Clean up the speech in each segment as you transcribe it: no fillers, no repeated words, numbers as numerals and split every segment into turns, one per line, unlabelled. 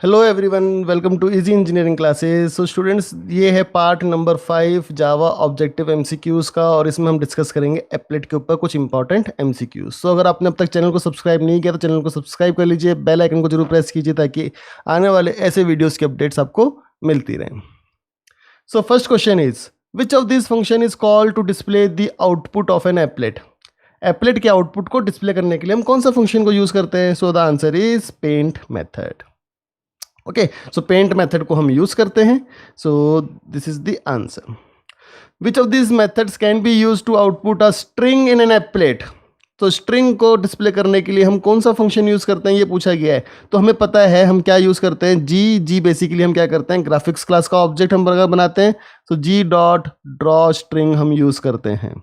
Hello everyone, welcome to easy engineering classes. So students, ये है part number 5 Java objective MCQs का, और इसमें हम डिस्कस करेंगे एप्लेट के ऊपर कुछ इंपॉर्टेंट एमसीक्यूज़। सो अगर आपने अब तक चैनल को सब्सक्राइब नहीं किया तो चैनल को सब्सक्राइब कर लीजिए, बेल आइकन को जरूर प्रेस कीजिए ताकि आने वाले ऐसे वीडियोज़ की अपडेट्स आपको मिलती रहें। So first question is, which of this function is called to display the output of an applet? Applet के आउटपुट को डिस्प्ले करने के लिए हम कौन सा फंक्शन को यूज़ करते हैं? So the answer is paint method. Okay, so paint method को हम यूज करते हैं। So this is the answer. Which of this methods can be use to output a string in an applet? तो string को display करने के लिए हम कौन सा फंक्शन यूज करते हैं, ये पूछा गया है। तो हमें पता है हम क्या यूज करते हैं, जी बेसिकली हम क्या करते हैं, ग्राफिक्स क्लास का ऑब्जेक्ट हम बनाते हैं। तो जी डॉट ड्रॉ स्ट्रिंग हम यूज करते हैं।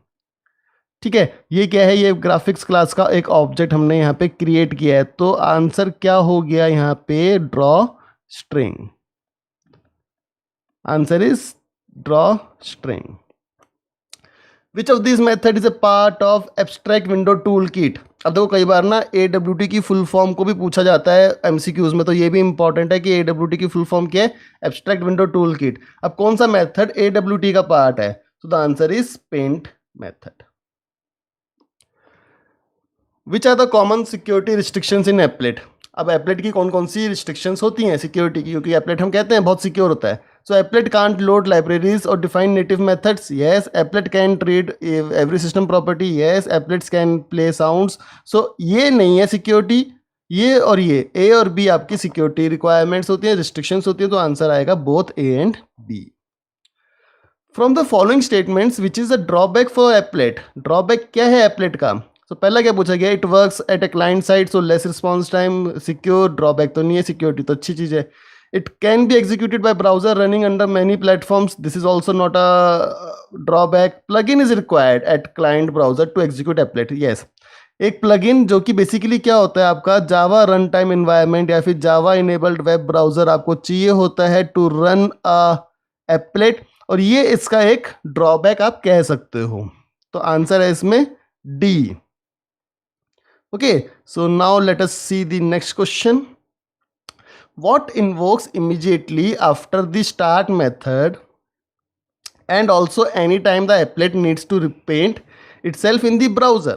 ठीक है, ये क्या है, ये ग्राफिक्स क्लास का एक ऑब्जेक्ट हमने यहाँ पे क्रिएट किया है। तो आंसर क्या हो गया यहाँ पे, draw string. Answer is draw string. Which of these method is a part of abstract window toolkit? अब देखो, कई बार ना AWT की फुल फॉर्म को भी पूछा जाता है एमसीक्यूज में, तो ये भी इंपॉर्टेंट है कि AWT की फुल फॉर्म क्या है, एब्स्ट्रैक्ट विंडो टूल किट। अब कौन सा मेथड AWT का पार्ट है? तो the answer is paint method. Which are the common security restrictions in applet? अब एप्लेट की कौन कौन सी रिस्ट्रिक्शंस होती हैं सिक्योरिटी की, क्योंकि एप्लेट हम कहते हैं बहुत सिक्योर होता है। So applet can't load libraries और define native methods, yes. Applet can read every system property, yes. Applets can play sounds. So ये नहीं है सिक्योरिटी, ये और ये ए और बी आपकी सिक्योरिटी रिक्वायरमेंट्स होती हैं, रिस्ट्रिक्शंस होती हैं। तो आंसर आएगा both A and B. From the following statements which is the drawback for applet? Drawback क्या है एप्लेट का? तो पहला क्या पूछा गया, it works at a client side so less response time, secure. Drawback तो नहीं है, सिक्योरिटी तो अच्छी चीज है। It can be executed by browser running under many platforms, this is also not a drawback. Plug in is required at client browser to execute applet, yes. एक plugin जो कि बेसिकली क्या होता है, आपका जावा रन टाइम इन्वायरमेंट या फिर जावा enabled web browser आपको चाहिए होता है टू रन अ एप्लेट, और ये इसका एक ड्रॉबैक आप कह सकते हो। तो आंसर है इसमें D. Okay, so now let us see the next question. What invokes immediately after the start method and also anytime the applet needs to repaint itself in the browser?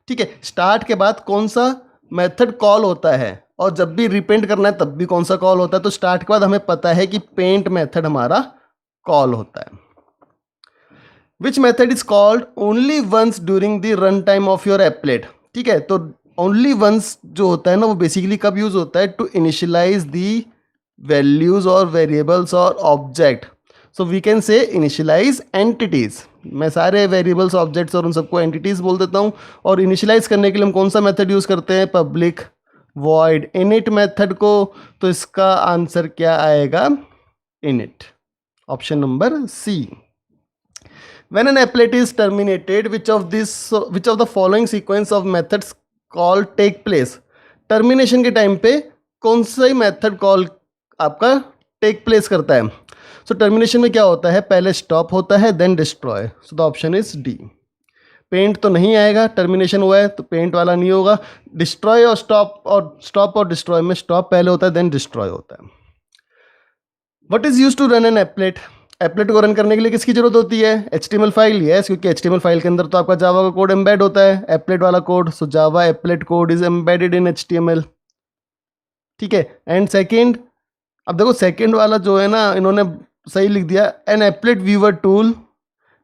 ठीक है, start के बाद कौन सा method call होता है, और जब भी रिपेंट करना है तब भी कौन सा कॉल होता है? तो स्टार्ट के बाद हमें पता है कि पेंट मेथड हमारा कॉल होता है। Which method is called only once during the run time of your applet? ठीक है, तो ओनली वंस जो होता है ना, वो बेसिकली कब यूज होता है, टू इनिशियलाइज दी वैल्यूज और वेरिएबल्स और object. So we can say initialize entities. मैं सारे वेरिएबल्स ऑब्जेक्ट्स और उन सबको एंटिटीज बोल देता हूँ। और इनिशियलाइज करने के लिए हम कौन सा मेथड यूज करते हैं, पब्लिक वॉइड इनिट मेथड को। तो इसका आंसर क्या आएगा, init, option number C. When an applet is terminated, which of the following sequence of methods call take place? Termination के टाइम पे कौन सा ही मेथड कॉल आपका टेक प्लेस करता है? सो टर्मिनेशन में क्या होता है, पहले स्टॉप होता है then destroy. So the option is D. Paint तो नहीं आएगा, टर्मिनेशन हुआ है तो पेंट वाला नहीं होगा। डिस्ट्रॉय और स्टॉप और डिस्ट्रॉय में स्टॉप पहले होता है देन डिस्ट्रॉय होता है। What is use to run an applet? Applet को रन करने के लिए किसकी जरूरत होती है, HTML फाइल, यस, क्योंकि HTML फाइल के अंदर तो आपका जावा का कोड एम्बेड होता है, एप्लेट वाला code. So Java applet code is embedded in HTML। ठीक है, एंड सेकेंड, अब देखो सेकेंड वाला जो है ना, इन्होंने सही लिख दिया, एन एप्लेट व्यूअर टूल।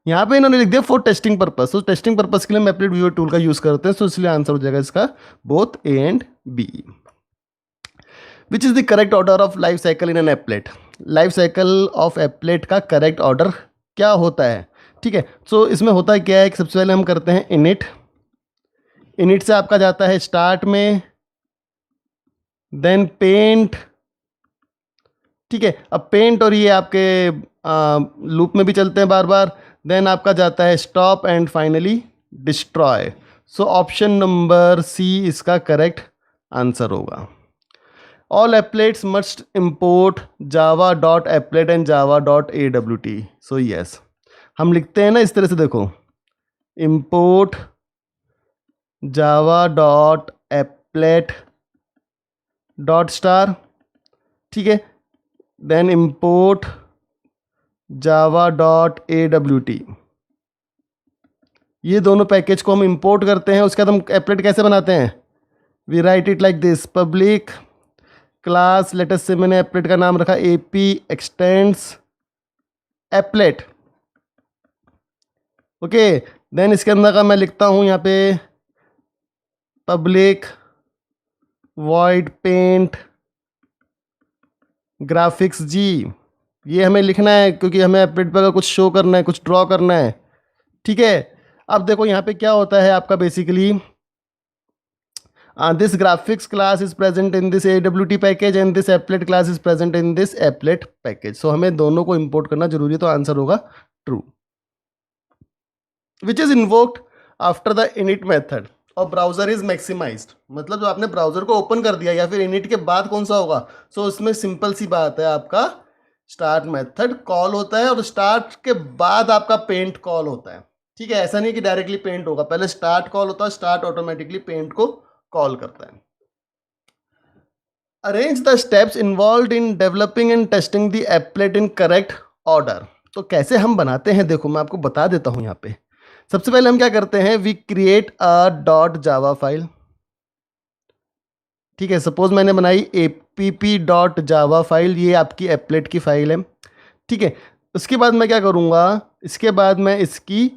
यहाँ पे इन्होंने लिख दिया फॉर टेस्टिंग पर्पस। तो टेस्टिंग पर्पस के लिए हम एप्लेट व्यूअर टूल का यूज करते हैं, तो इसलिए आंसर हो जाएगा इसका both A and B. Which is the correct order of life cycle in an applet? Life cycle of applet का करेक्ट ऑर्डर क्या होता है? ठीक है, सो इसमें होता है क्या है कि सबसे पहले हम करते हैं इनिट। इनिट से आपका जाता है स्टार्ट में, देन पेंट। ठीक है, अब पेंट और ये आपके लूप में भी चलते हैं बार बार। देन आपका जाता है stop and finally destroy. So option number C इसका करेक्ट आंसर होगा। All applets must import java.applet and java.awt. So yes, हम लिखते हैं ना इस तरह से, देखो, import java.applet.star ठीक है, देन import java.awt, ये दोनों पैकेज को हम इंपोर्ट करते हैं। उसके बाद हम एप्लेट कैसे बनाते हैं, we write it like this, public class, latest से मैंने एप्लेट का नाम रखा AP extends applet, okay. Then इसके अंदर का मैं लिखता हूँ यहाँ पे public void paint graphics G, ये हमें लिखना है क्योंकि हमें एप्लेट पर कुछ शो करना है, कुछ ड्रॉ करना है, ठीक है। अब देखो यहाँ पे क्या होता है आपका basically, this graphics class is present in this AWT package and this applet class is present in this applet package. So हमें दोनों को इंपोर्ट करना जरूरी है, तो आंसर होगा true. Which is invoked after the init method और browser is maximised, मतलब जो आपने ब्राउजर को ओपन कर दिया या फिर इनिट के बाद कौन सा होगा, सो इसमें सिंपल सी बात है, आपका स्टार्ट मेथड कॉल होता है और स्टार्ट के बाद आपका पेंट कॉल होता है, ठीक है। ऐसा नहीं कि डायरेक्टली पेंट होगा, पहले स्टार्ट कॉल होता है, स्टार्ट ऑटोमेटिकली पेंट को कॉल करता है। Arrange the steps involve in developing and testing the applet in correct order, तो कैसे हम बनाते हैं, देखो मैं आपको बता देता हूं। यहाँ पे सबसे पहले हम क्या करते हैं, we create a dot java file, ठीक है। सपोज मैंने बनाई app.java फाइल, ये आपकी एप्लेट की फाइल है, ठीक है। उसके बाद मैं क्या करूँगा, इसके बाद मैं इसकी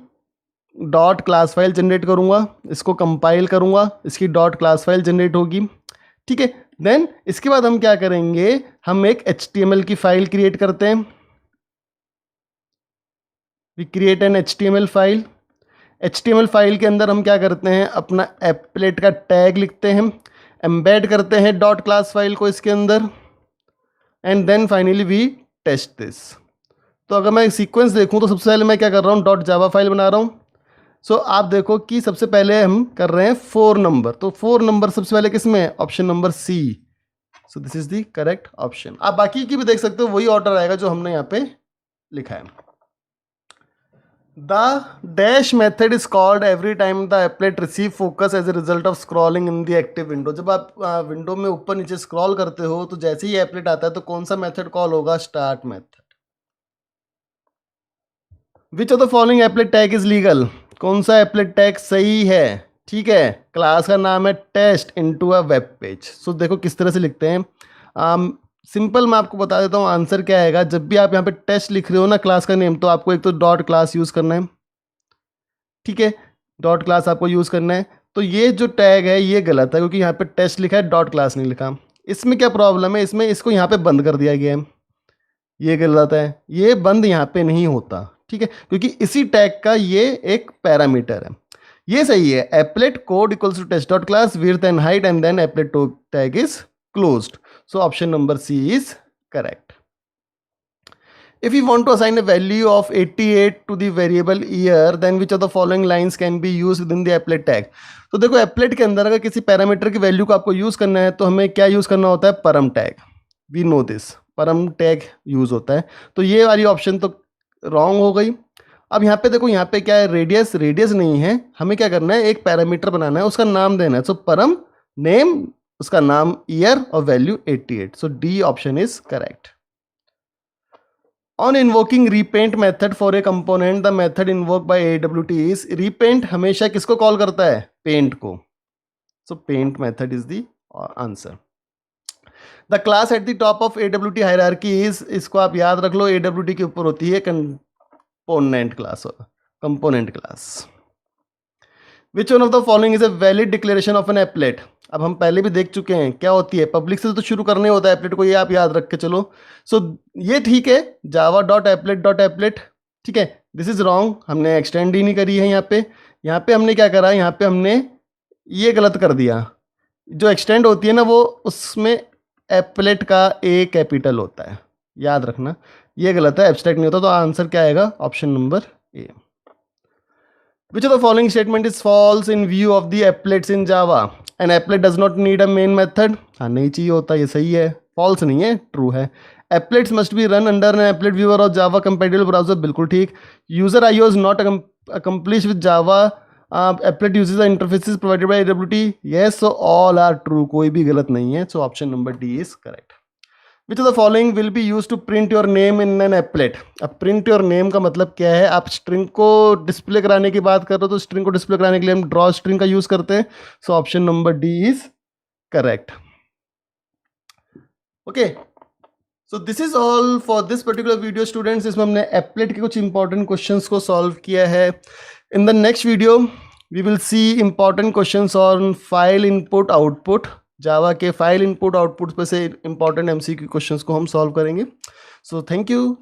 डॉट क्लास फाइल जनरेट करूँगा, इसको कंपाइल करूँगा, इसकी डॉट क्लास फाइल जनरेट होगी, ठीक है। देन इसके बाद हम क्या करेंगे, हम एक HTML की फाइल क्रिएट करते हैं, we create an HTML file. HTML file के अंदर हम क्या करते हैं, अपना एप्लेट का टैग लिखते हैं, एम्बेड करते हैं डॉट क्लास फाइल को इसके अंदर, and then finally we test this. तो अगर मैं सीक्वेंस देखूं तो सबसे पहले मैं क्या कर रहा हूं, डॉट जावा फाइल बना रहा हूं। सो आप देखो कि सबसे पहले हम कर रहे हैं 4 नंबर, तो 4 नंबर सबसे पहले किस में, option number C। So this is the correct option. आप बाकी की भी देख सकते हो, वही ऑर्डर आएगा जो हमने यहाँ पे लिखा है। The dash method is called every time the applet receive focus as a result of scrolling in the active window। जब आप विंडो में ऊपर नीचे स्क्रॉल करते हो तो जैसे ही एप्लेट आता है तो कौन सा मेथड कॉल होगा, start method. Which of the following applet tag is legal, कौन सा एप्लेट टैग सही है, ठीक है। क्लास का नाम है test into a web page. So देखो किस तरह से लिखते हैं, सिंपल मैं आपको बता देता हूँ आंसर क्या आएगा। जब भी आप यहाँ पे टेस्ट लिख रहे हो ना क्लास का नेम, तो आपको एक तो डॉट क्लास यूज़ करना है, ठीक है, डॉट क्लास आपको यूज़ करना है। तो ये जो टैग है ये गलत है क्योंकि यहाँ पे टेस्ट लिखा है, डॉट क्लास नहीं लिखा। इसमें क्या प्रॉब्लम है, इसमें इसको यहाँ पे बंद कर दिया गया है, ये गलत है, ये बंद यहाँ पे नहीं होता, ठीक है, क्योंकि इसी टैग का ये एक पैरामीटर है। ये सही है, applet code equals to test dot class width and height and then applet tag is closed. So option number C is correct. If we want to assign a value of 88 to the variable year, then which of the following lines can be used within the applet tag? तो देखो applet के अंदर अगर किसी parameter की value को आपको use करना है तो हमें क्या यूज करना होता है, परम टैग। वी नो दिस, परम टैग यूज होता है। तो ये वाली ऑप्शन तो रॉन्ग हो गई। अब यहाँ पे देखो, यहाँ पे क्या है, रेडियस, रेडियस नहीं है, हमें क्या करना है, एक पैरामीटर बनाना है, उसका नाम देना है। सो परम नेम, उसका नाम ईयर और value 88। So D option is correct. On invoking repaint method for a component, the method invoke by AWT is, repaint हमेशा किसको कॉल करता है, पेंट को। So paint method is the answer. The class at the top of AWT hierarchy is, इसको आप याद रख लो, AWT के ऊपर होती है component class, component class. Which one of the following is a valid declaration of an applet? अब हम पहले भी देख चुके हैं क्या होती है, पब्लिक से तो शुरू करने होता है एप्लेट को, ये आप याद रख के चलो। सो ये ठीक है, java.applet.applet, ठीक है। दिस इज रॉन्ग, हमने एक्सटेंड ही नहीं करी है यहाँ पे। यहाँ पे हमने क्या करा, यहाँ पे हमने ये गलत कर दिया। जो एक्सटेंड होती है ना वो, उसमें एप्लेट का A कैपिटल होता है, याद रखना, ये गलत है, एब्स्ट्रैक्ट नहीं होता। तो आंसर क्या आएगा, option number A। Which of the following statement is false in view of the applets in Java? An applet does not need a main method. हाँ नहीं चाहिए होता, ये सही है, false नहीं है, true है। Applets must be run under an applet viewer or Java compatible browser, बिल्कुल ठीक। User IO is not accomplished with Java. Applet uses the interfaces provided by AWT. Yes, so all are true, कोई भी गलत नहीं है। So option number D is correct. Which of the following will be use to print your name in an applet. अब print your name का मतलब क्या है, आप स्ट्रिंग को डिस्प्ले कराने की बात कर रहे हो तो स्ट्रिंग को डिस्प्ले कराने के लिए हम ड्रॉ स्ट्रिंग का यूज करते हैं। सो option number D is correct. Okay, so this is all for this particular video students. इसमें हमने एप्लेट के कुछ इंपॉर्टेंट क्वेश्चंस को सॉल्व किया है। In the next video we will see important questions on file input output. Java के file input output पे से इंपॉर्टेंट एमसीक्यू क्वेश्चंस को हम सॉल्व करेंगे। So thank you.